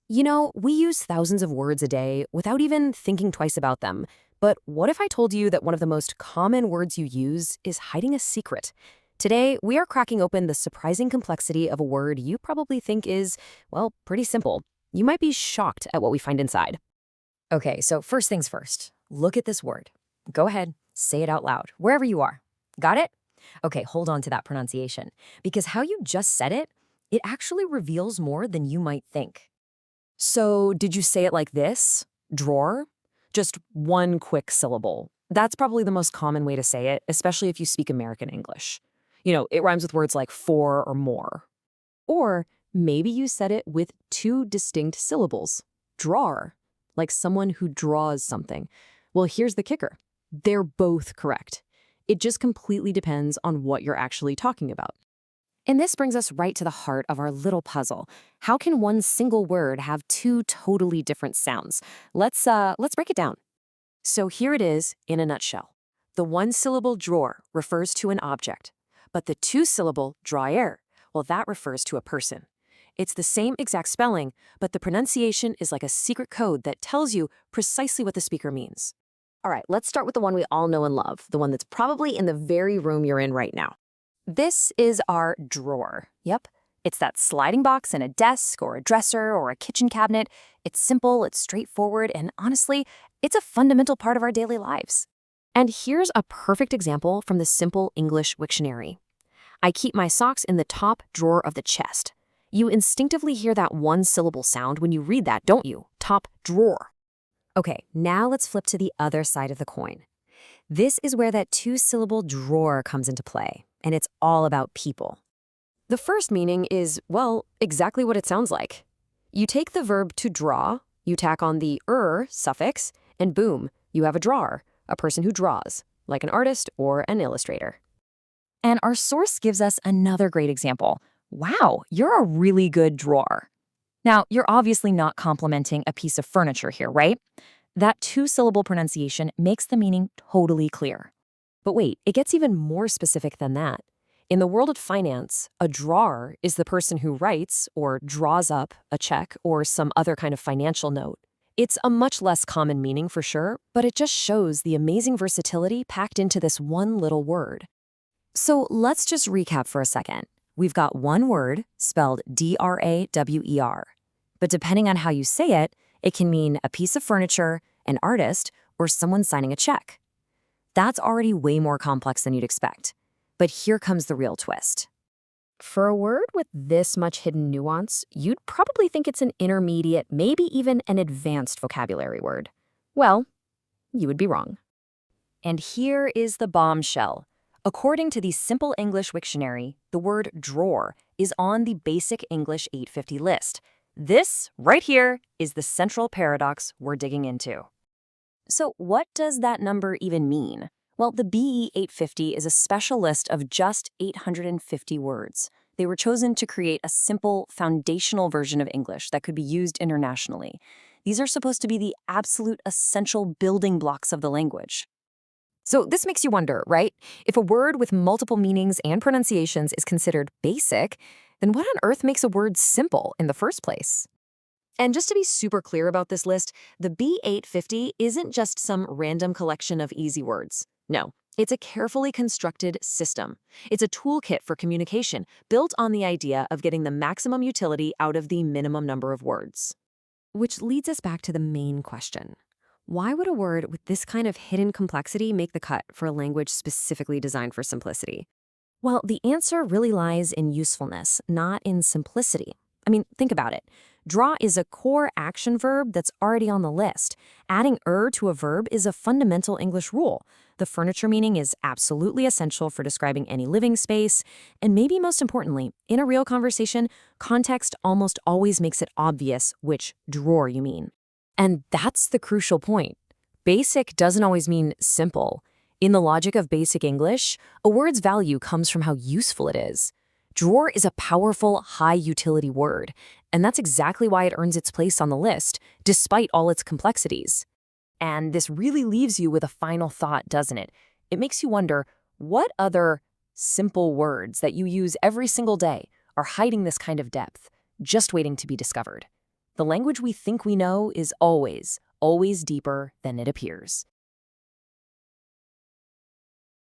You know, we use thousands of words a day without even thinking twice about them. But what if I told you that one of the most common words you use is hiding a secret? Today, we are cracking open the surprising complexity of a word you probably think is, well, pretty simple. You might be shocked at what we find inside. Okay, so first things first, look at this word. Go ahead, say it out loud, wherever you are. Got it? Okay, hold on to that pronunciation, because how you just said it, it actually reveals more than you might think. So, did you say it like this? Drawer? Just one quick syllable. That's probably the most common way to say it, especially if you speak American English. It rhymes with words like for or more. Or maybe you said it with two distinct syllables. Drawer, like someone who draws something. Well, here's the kicker. They're both correct. It just completely depends on what you're actually talking about. And this brings us right to the heart of our little puzzle. How can one single word have two totally different sounds? Let's break it down. So here it is in a nutshell. The one-syllable drawer refers to an object, but the two-syllable drawer, well, that refers to a person. It's the same exact spelling, but the pronunciation is like a secret code that tells you precisely what the speaker means. All right, let's start with the one we all know and love, the one that's probably in the very room you're in right now. This is our drawer. Yep, it's that sliding box in a desk or a dresser or a kitchen cabinet. It's simple, it's straightforward, and honestly, it's a fundamental part of our daily lives. And here's a perfect example from the Simple English Wiktionary. I keep my socks in the top drawer of the chest. You instinctively hear that one-syllable sound when you read that, don't you? Top drawer. Okay, now let's flip to the other side of the coin. This is where that two-syllable drawer comes into play, and it's all about people. The first meaning is, well, exactly what it sounds like. You take the verb to draw, you tack on the suffix, and boom, you have a drawer, a person who draws, like an artist or an illustrator. And our source gives us another great example. Wow, you're a really good drawer. Now, you're obviously not complimenting a piece of furniture here, right? That two-syllable pronunciation makes the meaning totally clear. But wait, it gets even more specific than that. In the world of finance, a drawer is the person who writes or draws up a check or some other kind of financial note. It's a much less common meaning for sure, but it just shows the amazing versatility packed into this one little word. So let's just recap for a second. We've got one word spelled D-R-A-W-E-R. But depending on how you say it, it can mean a piece of furniture, an artist, or someone signing a check. That's already way more complex than you'd expect. But here comes the real twist. For a word with this much hidden nuance, you'd probably think it's an intermediate, maybe even an advanced vocabulary word. Well, you would be wrong. And here is the bombshell. According to the Simple English Wiktionary, the word drawer is on the Basic English 850 list. This, right here, is the central paradox we're digging into. So what does that number even mean? Well, the BE 850 is a special list of just 850 words. They were chosen to create a simple, foundational version of English that could be used internationally. These are supposed to be the absolute essential building blocks of the language. So this makes you wonder, right? If a word with multiple meanings and pronunciations is considered basic, then what on earth makes a word simple in the first place? And just to be super clear about this list, the B850 isn't just some random collection of easy words. No, it's a carefully constructed system. It's a toolkit for communication built on the idea of getting the maximum utility out of the minimum number of words. Which leads us back to the main question. Why would a word with this kind of hidden complexity make the cut for a language specifically designed for simplicity? Well, the answer really lies in usefulness, not in simplicity. I mean, think about it. Draw is a core action verb that's already on the list. Adding to a verb is a fundamental English rule. The furniture meaning is absolutely essential for describing any living space. And maybe most importantly, in a real conversation, context almost always makes it obvious which drawer you mean. And that's the crucial point. Basic doesn't always mean simple. In the logic of basic English, a word's value comes from how useful it is. Drawer is a powerful, high-utility word, and that's exactly why it earns its place on the list, despite all its complexities. And this really leaves you with a final thought, doesn't it? It makes you wonder, what other simple words that you use every single day are hiding this kind of depth, just waiting to be discovered? The language we think we know is always, always deeper than it appears.